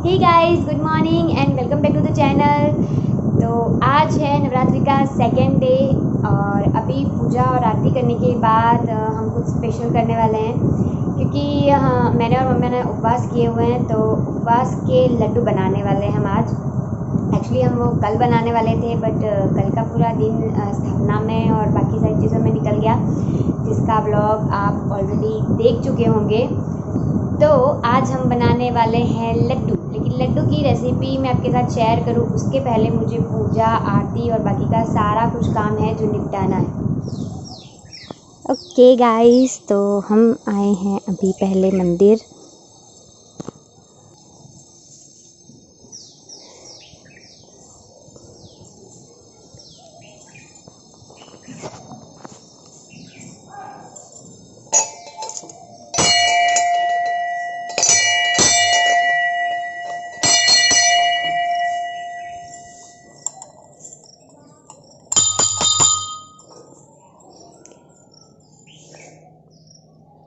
Hey guys, good morning and welcome back to the channel. तो आज है नवरात्रि का सेकेंड डे और अभी पूजा और आरती करने के बाद हम कुछ स्पेशल करने वाले हैं क्योंकि मैंने और मम्मी ने उपवास किए हुए हैं। तो उपवास के लड्डू बनाने वाले हैं हम आज। एक्चुअली हम वो कल बनाने वाले थे बट कल का पूरा दिन स्थापना में और बाकी सारी चीज़ों में निकल गया, जिसका व्लॉग आप ऑलरेडी देख चुके होंगे। तो आज हम बनाने वाले हैं लड्डू, लेकिन लड्डू की रेसिपी मैं आपके साथ शेयर करूं उसके पहले मुझे पूजा आरती और बाकी का सारा कुछ काम है जो निपटाना है। ओके गाइस, तो हम आए हैं अभी पहले मंदिर।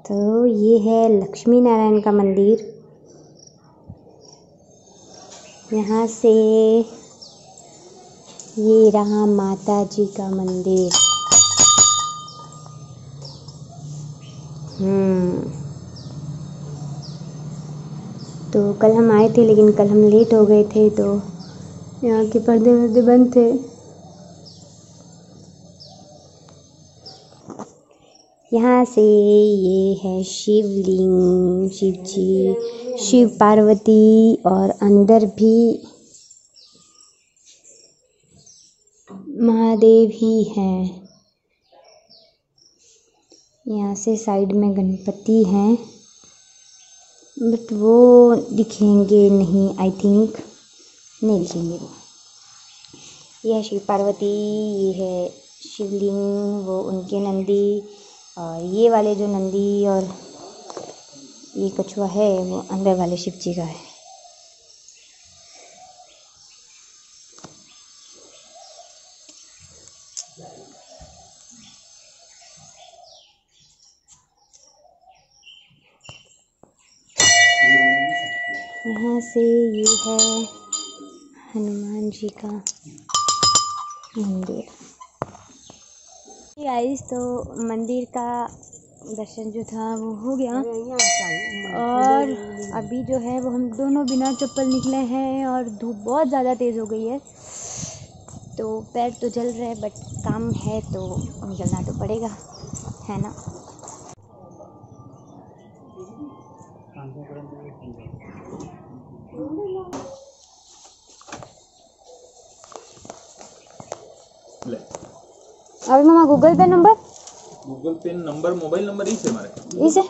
तो ये है लक्ष्मी नारायण का मंदिर। यहाँ से ये रहा माता जी का मंदिर। तो कल हम आए थे लेकिन कल हम लेट हो गए थे, तो यहाँ के पर्दे वर्दे बंद थे। यहाँ से ये है शिवलिंग, शिव जी, शिव पार्वती और अंदर भी महादेव ही हैं। यहाँ से साइड में गणपति हैं बट वो दिखेंगे नहीं, आई थिंक नहीं दिखेंगे वो। यह है शिव पार्वती, ये है शिवलिंग, वो उनके नंदी, और ये वाले जो नंदी और ये कछुआ है वो अंदर वाले शिव जी का है। यहाँ से ये है हनुमान जी का मंदिर। गाइस, तो मंदिर का दर्शन जो था वो हो गया और अभी जो है वो हम दोनों बिना चप्पल निकले हैं और धूप बहुत ज़्यादा तेज़ हो गई है, तो पैर तो जल रहे हैं बट काम है तो निकलना तो पड़ेगा, है ना। अभी मामा गूगल पे नंबर मोबाइल नंबर इसे हमारे इसे।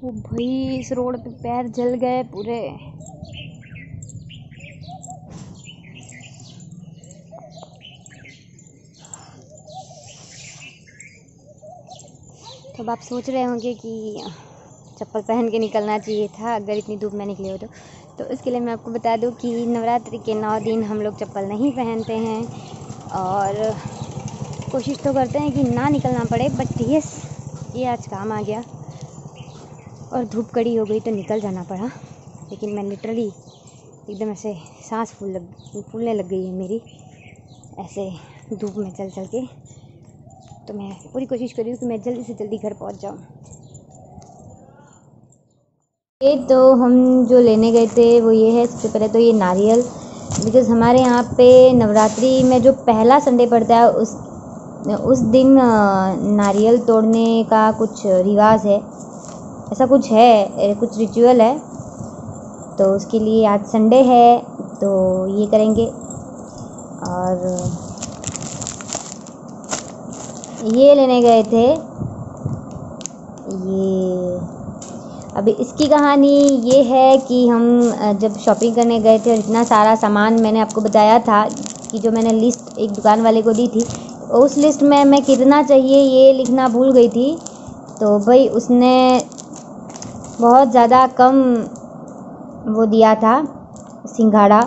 वो भाई इस रोड पे पैर जल गए पूरे। तो अब आप सोच रहे होंगे कि चप्पल पहन के निकलना चाहिए था अगर इतनी धूप में निकले हो तो इसके लिए मैं आपको बता दूं कि नवरात्रि के 9 दिन हम लोग चप्पल नहीं पहनते हैं और कोशिश तो करते हैं कि ना निकलना पड़े, बट यस ये आज काम आ गया और धूप कड़ी हो गई तो निकल जाना पड़ा। लेकिन मैं लिटरली एकदम ऐसे सांस फूलने लग गई है मेरी ऐसे धूप में चल चल के। तो मैं पूरी कोशिश कर रही हूँ कि मैं जल्दी से जल्दी घर पहुँच जाऊँ। ये तो हम जो लेने गए थे वो ये है, सबसे पहले तो ये नारियल, बिकॉज़ हमारे यहाँ पे नवरात्रि में जो पहला संडे पड़ता है उस दिन नारियल तोड़ने का कुछ रिवाज है, ऐसा कुछ है, कुछ रिचुअल है। तो उसके लिए आज संडे है तो ये करेंगे। और ये लेने गए थे, ये अभी इसकी कहानी ये है कि हम जब शॉपिंग करने गए थे और इतना सारा सामान मैंने आपको बताया था कि जो मैंने लिस्ट एक दुकान वाले को दी थी, उस लिस्ट में मैं कितना चाहिए ये लिखना भूल गई थी। तो भाई उसने बहुत ज़्यादा कम वो दिया था सिंघाड़ा।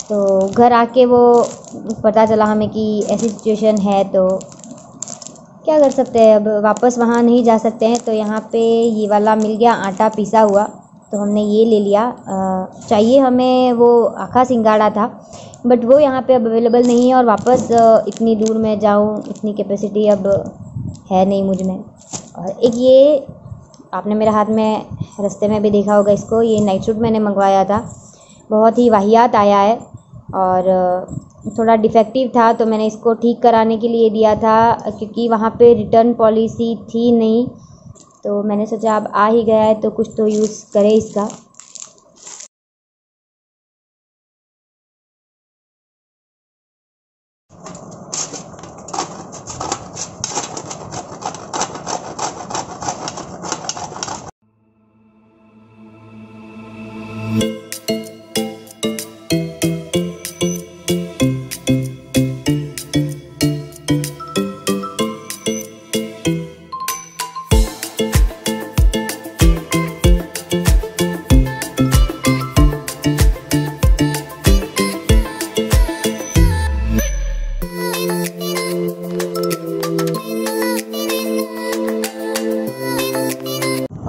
तो घर आके वो पता चला हमें कि ऐसी सिचुएशन है, तो क्या कर सकते हैं, अब वापस वहाँ नहीं जा सकते हैं। तो यहाँ पे ये वाला मिल गया आटा पीसा हुआ, तो हमने ये ले लिया। चाहिए हमें वो आखा सिंगाड़ा था, बट वो यहाँ पे अब अवेलेबल नहीं है और वापस इतनी दूर मैं जाऊँ इतनी कैपेसिटी अब है नहीं मुझ में। और एक ये आपने मेरे हाथ में रास्ते में भी देखा होगा इसको, ये नाइट सूट मैंने मंगवाया था, बहुत ही वाहियात आया है और थोड़ा डिफेक्टिव था, तो मैंने इसको ठीक कराने के लिए दिया था क्योंकि वहाँ पे रिटर्न पॉलिसी थी नहीं। तो मैंने सोचा अब आ ही गया है तो कुछ तो यूज़ करें इसका।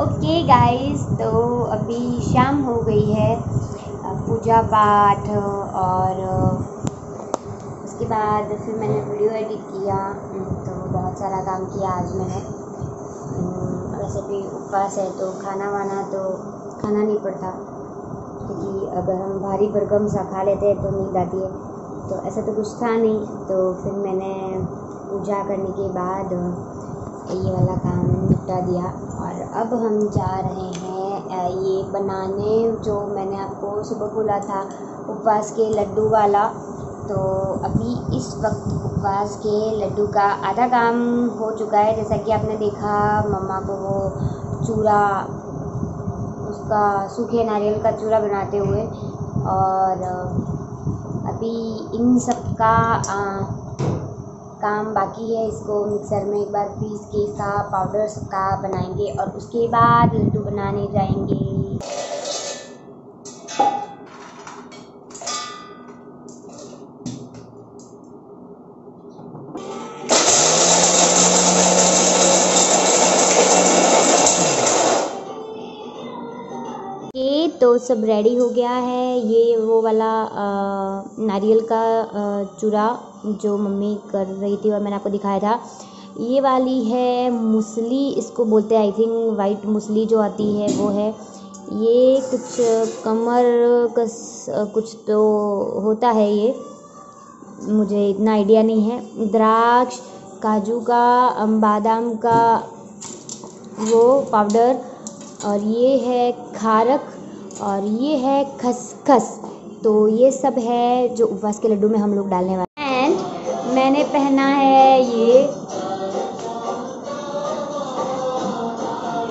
ओके गाइस, तो अभी शाम हो गई है, पूजा पाठ और उसके बाद फिर मैंने वीडियो एडिट किया, तो बहुत सारा काम किया आज मैंने। वैसे भी उपवास है तो खाना वाना तो खाना नहीं पड़ता, क्योंकि अगर हम भारी भरकम सा खा लेते हैं तो नींद आती है, तो ऐसा तो कुछ था नहीं। तो फिर मैंने पूजा करने के बाद ये वाला काम निपटा दिया और अब हम जा रहे हैं ये बनाने, जो मैंने आपको सुबह बोला था उपवास के लड्डू वाला। तो अभी इस वक्त उपवास के लड्डू का आधा काम हो चुका है, जैसा कि आपने देखा मम्मा को वो चूरा, उसका सूखे नारियल का चूरा बनाते हुए, और अभी इन सब का काम बाकी है। इसको मिक्सर में एक बार पीस के इसका पाउडर सबका बनाएंगे और उसके बाद लड्डू बनाने जाएंगे। ये तो सब रेडी हो गया है। ये वो वाला नारियल का चूरा जो मम्मी कर रही थी और मैंने आपको दिखाया था। ये वाली है मूसली, इसको बोलते हैं आई थिंक, वाइट मूसली जो आती है वो है। ये कुछ कमर का कुछ तो होता है, ये मुझे इतना आइडिया नहीं है। द्राक्ष, काजू का, बादाम का वो पाउडर, और ये है खारक, और ये है खसखस। तो ये सब है जो उपवास के लड्डू में हम लोग डालने वाले हैं। एंड मैंने पहना है ये,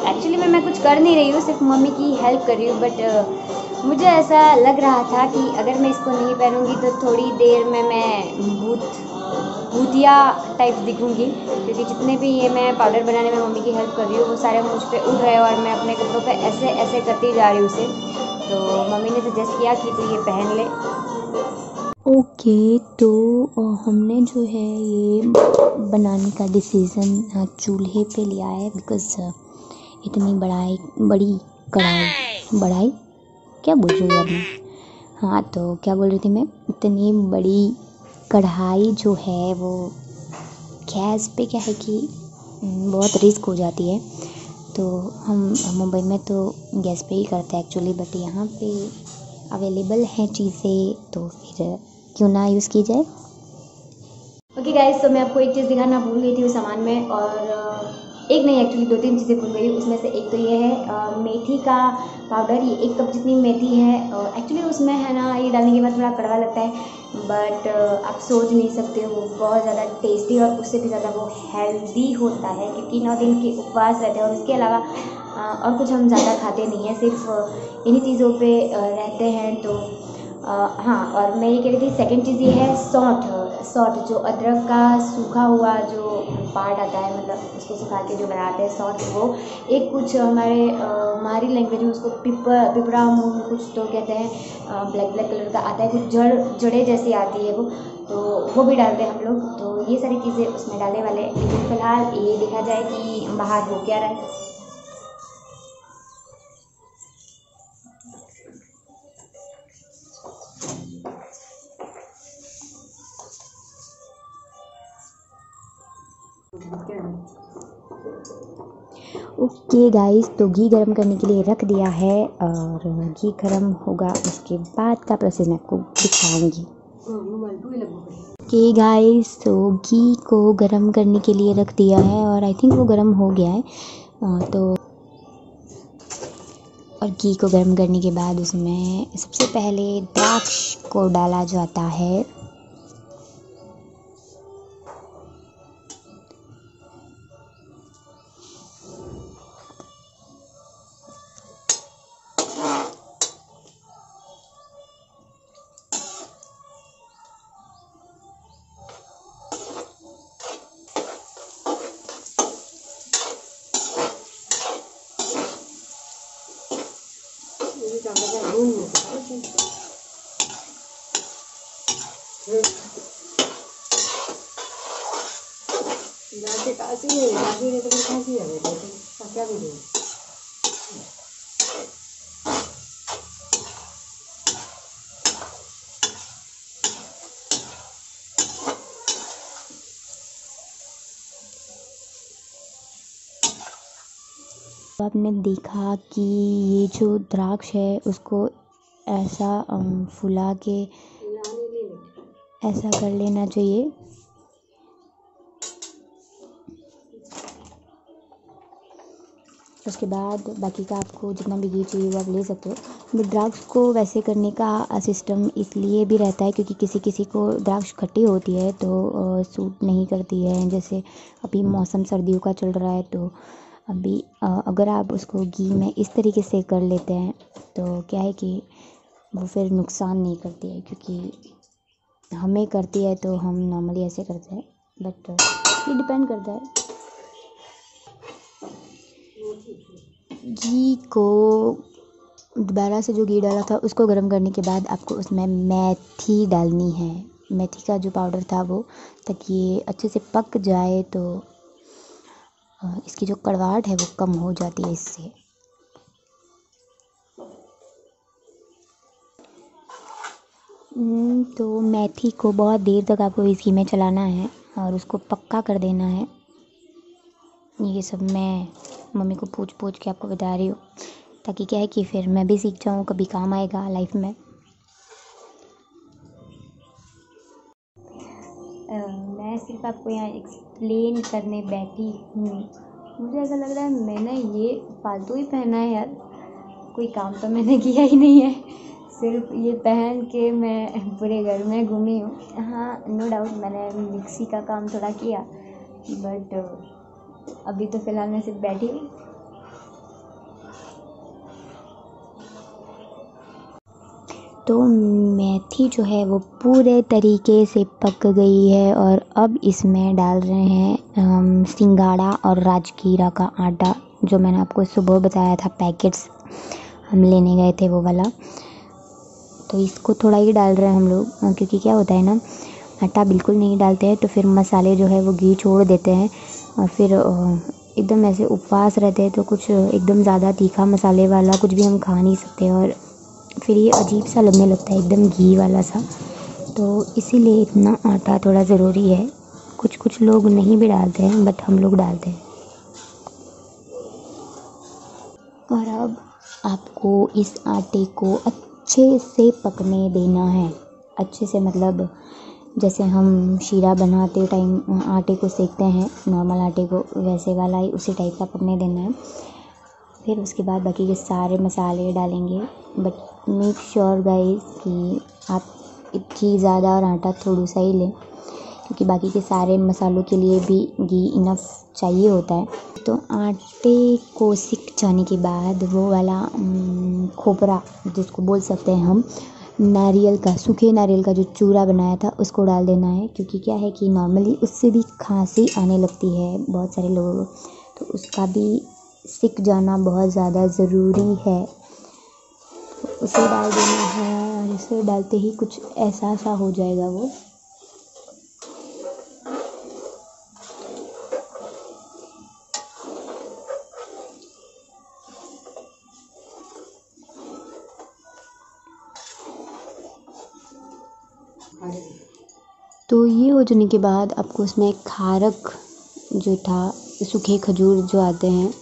एक्चुअली मैं कुछ कर नहीं रही हूँ, सिर्फ मम्मी की हेल्प कर रही हूँ, बट मुझे ऐसा लग रहा था कि अगर मैं इसको नहीं पहनूंगी तो थोड़ी देर में मैं भूतिया टाइप दिखूंगी, क्योंकि जितने भी ये मैं पाउडर बनाने में मम्मी की हेल्प कर रही हूँ वो सारे मुझ पे उड़ रहे हैं और मैं अपने कपड़ों पे ऐसे ऐसे करती जा रही हूँ उसे। तो मम्मी ने सजेस्ट किया कि तू ये पहन ले। ओके, तो हमने जो है ये बनाने का डिसीज़न चूल्हे पे लिया है, बिकॉज़ इतनी बड़ी कढ़ाई क्या बोल रही हूँ यार मैं, हाँ तो क्या बोल रही थी मैं, इतनी बड़ी कढ़ाई जो है वो गैस पे क्या है कि बहुत रिस्क हो जाती है। तो हम मुंबई में तो गैस पे ही करते हैं एक्चुअली, बट यहाँ पे अवेलेबल हैं चीज़ें तो फिर क्यों ना यूज़ की जाए। ओके गाइस, तो मैं आपको एक चीज़ दिखाना भूल गई थी उस सामान में, और एक नहीं एक्चुअली 2-3 चीज़ें भूल गई। उसमें से एक तो ये है मेथी का पाउडर, ये 1 कप जितनी मेथी है। एक्चुअली उसमें है ना, ये डालने के बाद थोड़ा कड़वा लगता है, बट आप सोच नहीं सकते हो बहुत ज़्यादा टेस्टी और उससे भी ज़्यादा वो हेल्दी होता है, क्योंकि 9 दिन के उपवास रहते हैं और उसके अलावा और कुछ हम ज़्यादा खाते नहीं हैं, सिर्फ इन्हीं चीज़ों पे रहते हैं। तो हाँ, और मैं ये कह रही थी सेकंड चीज़ ये है सौंठ, जो अदरक का सूखा हुआ जो पार्ट आता है, मतलब उसको सुखा के जो बनाते हैं सौंठ, वो एक कुछ हमारी लैंग्वेज में उसको पिपरा मूंग कुछ तो कहते हैं, ब्लैक कलर का आता है, कुछ जड़ें जैसी आती है वो, तो वो भी डालते हैं हम लोग। तो ये सारी चीज़ें उसमें डालने वाले, लेकिन फ़िलहाल ये देखा जाए कि बाहर हो क्या रहा है। ओके गाइस, तो घी गरम करने के लिए रख दिया है और घी गरम होगा उसके बाद का प्रोसेस मैं आपको दिखाऊंगी। ओके गाइस, तो घी को गरम करने के लिए रख दिया है और आई थिंक वो गरम हो गया है। और घी को गर्म करने के बाद उसमें सबसे पहले द्राक्ष को डाला जाता है। आपने देखा कि ये जो द्राक्ष है उसको ऐसा फुला के ऐसा कर लेना चाहिए। उसके बाद बाकी का आपको जितना भी घी चाहिए वो आप ले सकते हो। द्राक्ष को वैसे करने का सिस्टम इसलिए भी रहता है क्योंकि किसी किसी को द्राक्ष खट्टी होती है तो सूट नहीं करती है। जैसे अभी मौसम सर्दियों का चल रहा है तो अभी अगर आप उसको घी में इस तरीके से कर लेते हैं तो क्या है कि वो फिर नुकसान नहीं करती है, क्योंकि हमें करती है तो हम नॉर्मली ऐसे करते हैं, बट ये डिपेंड करता है। घी को दोबारा से जो घी डाला था उसको गर्म करने के बाद आपको उसमें मेथी डालनी है। मेथी का जो पाउडर था वो, ताकि ये अच्छे से पक जाए तो इसकी जो कड़वाहट है वो कम हो जाती है इससे। तो मेथी को बहुत देर तक आपको इस घी में चलाना है और उसको पक्का कर देना है। ये सब मैं मम्मी को पूछ पूछ के आपको बता रही हूँ, ताकि क्या है कि फिर मैं भी सीख जाऊँ, कभी काम आएगा लाइफ में। मैं सिर्फ आपको यहाँ एक्सप्लेन करने बैठी हूँ। मुझे ऐसा लग रहा है मैंने ये फालतू ही पहना है यार, कोई काम तो मैंने किया ही नहीं है, सिर्फ ये पहन के मैं पूरे घर में घूमी हूँ। हाँ, नो डाउट मैंने मिक्सी का काम थोड़ा किया, बट अभी तो फ़िलहाल मैं सिर्फ बैठी हूँ। तो मेथी जो है वो पूरे तरीके से पक गई है और अब इसमें डाल रहे हैं हम सिंगाड़ा और राजगीरा का आटा, जो मैंने आपको सुबह बताया था पैकेट्स हम लेने गए थे वो वाला। तो इसको थोड़ा ही डाल रहे हैं हम लोग, क्योंकि क्या होता है ना, आटा बिल्कुल नहीं डालते हैं तो फिर मसाले जो है वो घी छोड़ देते हैं और फिर एकदम ऐसे उपवास रहते हैं तो कुछ एकदम ज़्यादा तीखा मसाले वाला कुछ भी हम खा नहीं सकते और फिर ये अजीब सा लगने लगता है एकदम घी वाला सा। तो इसीलिए इतना आटा थोड़ा ज़रूरी है। कुछ लोग नहीं भी डालते हैं, बट हम लोग डालते हैं। और अब आपको इस आटे को अच्छे से पकने देना है। अच्छे से मतलब जैसे हम शीरा बनाते टाइम आटे को सेकते हैं, नॉर्मल आटे को, वैसे वाला ही उसी टाइप का पकने देना है। फिर उसके बाद बाकी के सारे मसाले डालेंगे, बट मेक श्योर गाइस कि आप घी ज़्यादा और आटा थोड़ा सा ही लें, क्योंकि बाकी के सारे मसालों के लिए भी घी इनफ चाहिए होता है। तो आटे को सिक जाने के बाद वो वाला खोपरा जिसको बोल सकते हैं हम, नारियल का, सूखे नारियल का जो चूरा बनाया था उसको डाल देना है, क्योंकि क्या है कि नॉर्मली उससे भी खांसी आने लगती है बहुत सारे लोगों को, तो उसका भी सिक जाना बहुत ज़्यादा ज़रूरी है। तो उसे डाल देना है और इसे डालते ही कुछ ऐसा सा हो जाएगा वो। तो ये हो जाने के बाद आपको उसमें खारक जो था, सूखे खजूर जो आते हैं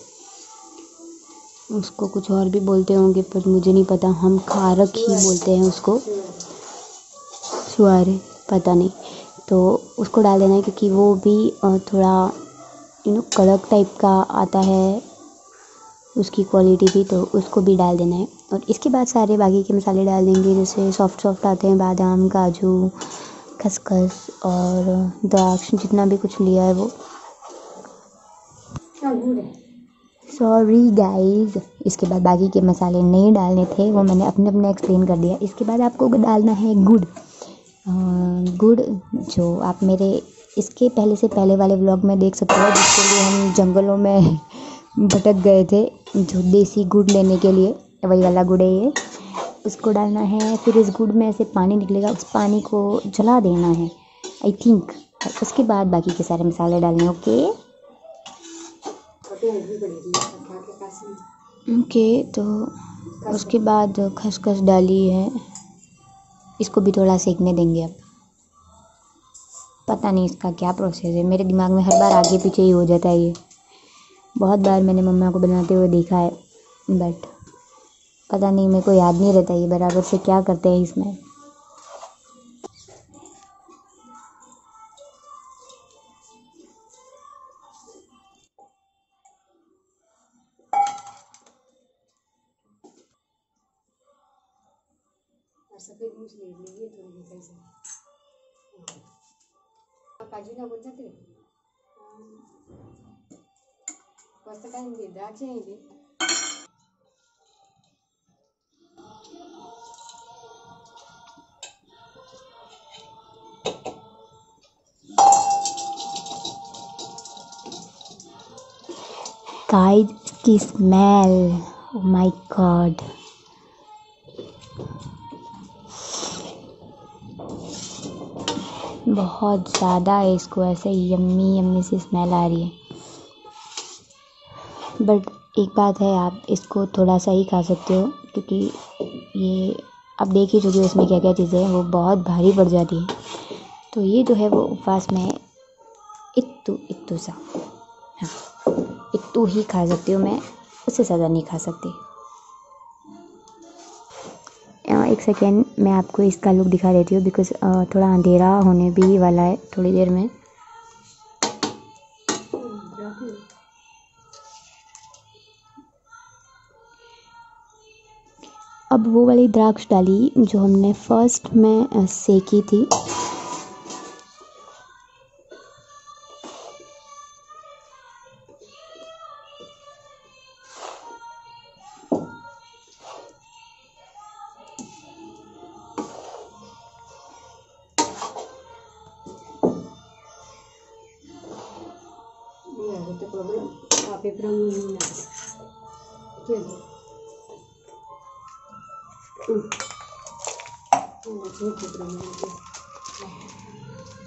उसको कुछ और भी बोलते होंगे पर मुझे नहीं पता, हम खारक ही बोलते हैं उसको, छुआरे, पता नहीं। तो उसको डाल देना है क्योंकि वो भी थोड़ा कड़क टाइप का आता है उसकी क्वालिटी भी, तो उसको भी डाल देना है। और इसके बाद सारे बाकी के मसाले डाल देंगे, जैसे सॉफ्ट आते हैं, बादाम, काजू, खसखस और द्राक्ष, जितना भी कुछ लिया है वो। सॉरी गाइस, इसके बाद बाकी के मसाले नहीं डालने थे, वो मैंने अपने अपने एक्सप्लेन कर दिया। इसके बाद आपको डालना है गुड़। गुड़ जो आप मेरे इसके पहले वाले व्लॉग में देख सकते हो, जिसके लिए हम जंगलों में भटक गए थे, जो देसी गुड़ लेने के लिए, वही वाला गुड़ है ये। उसको डालना है। फिर इस गुड़ में ऐसे पानी निकलेगा, उस पानी को जला देना है आई थिंक। उसके बाद बाकी के सारे मसाले डालने हैं। ओके, तो उसके बाद खसखस डाली है, इसको भी थोड़ा सेकने देंगे। अब पता नहीं इसका क्या प्रोसेस है, मेरे दिमाग में हर बार आगे पीछे ही हो जाता है ये। बहुत बार मैंने मम्मा को बनाते हुए देखा है, बट पता नहीं, मेरे को याद नहीं रहता ये बराबर से क्या करते हैं इसमें। काजू ना बोलते मस्त काय द्राक्ष आहे गाइस की स्मेल, ओ माय गॉड, बहुत ज़्यादा है, इसको ऐसे यम्मी यम्मी सी स्मेल आ रही है। बट एक बात है, आप इसको थोड़ा सा ही खा सकते हो, क्योंकि ये आप देख ही चुके हो इसमें क्या क्या चीज़ें हैं, वो बहुत भारी पड़ जाती है। तो ये जो है वो उपवास में इत्तू सा, हाँ, इत्तू ही खा सकती हूँ मैं, उससे ज़्यादा नहीं खा सकती। एक सेकेंड, मैं आपको इसका लुक दिखा देती हूँ, बिकॉज़ थोड़ा अंधेरा होने भी वाला है थोड़ी देर में। अब वो वाली द्राक्ष डाली जो हमने फर्स्ट में सेकी थी।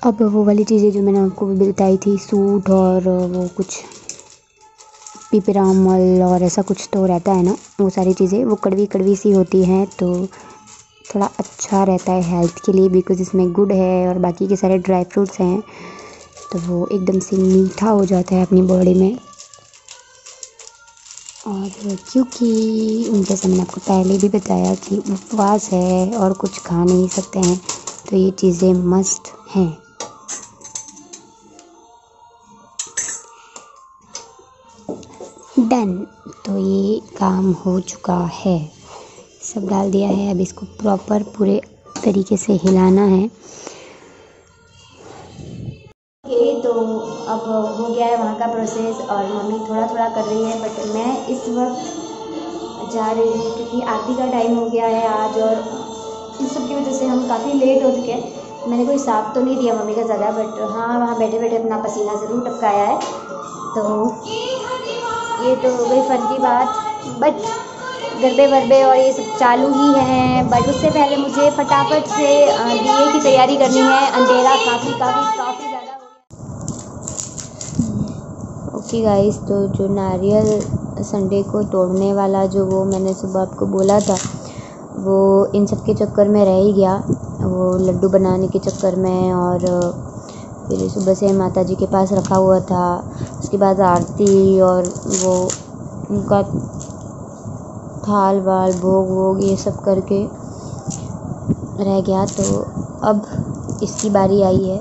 अब वो वाली चीज़ें जो मैंने आपको बताई थी, सूट और वो कुछ पिपरामल और ऐसा कुछ तो रहता है ना, वो सारी चीज़ें वो कड़वी कड़वी सी होती हैं, तो थोड़ा अच्छा रहता है हेल्थ के लिए, बिकॉज़ इसमें गुड़ है और बाकी के सारे ड्राई फ्रूट्स हैं, तो वो एकदम से मीठा हो जाता है अपनी बॉडी में। और क्योंकि जैसे मैंने आपको पहले भी बताया कि उपवास है और कुछ खा नहीं सकते हैं, तो ये चीज़ें मस्ट हैं। डन, तो ये काम हो चुका है, सब डाल दिया है। अब इसको प्रॉपर पूरे तरीके से हिलाना है। तो अब हो गया है वहाँ का प्रोसेस, और मम्मी थोड़ा थोड़ा कर रही है, बट मैं इस वक्त जा रही हूँ क्योंकि आरती का टाइम हो गया है आज, और इन सब की वजह से हम काफ़ी लेट हो चुके हैं। मैंने कोई साथ तो नहीं दिया मम्मी का ज़्यादा, बट हाँ, वहाँ बैठे बैठे अपना पसीना ज़रूर टपकाया है। तो ये तो हो गई फ़न की बात, बट गरबे वरबे और ये सब चालू ही हैं। बट उससे पहले मुझे फटाफट से दिए की तैयारी करनी है, अंधेरा काफ़ी ज़्यादा हो गया। ओके गाइस, तो जो नारियल संडे को तोड़ने वाला जो वो मैंने सुबह आपको बोला था, वो इन सब के चक्कर में रह ही गया, वो लड्डू बनाने के चक्कर में। और फिर सुबह से माता जी के पास रखा हुआ था, उसके बाद आरती और वो उनका थाल वाल भोग वोग ये सब करके रह गया। तो अब इसकी बारी आई है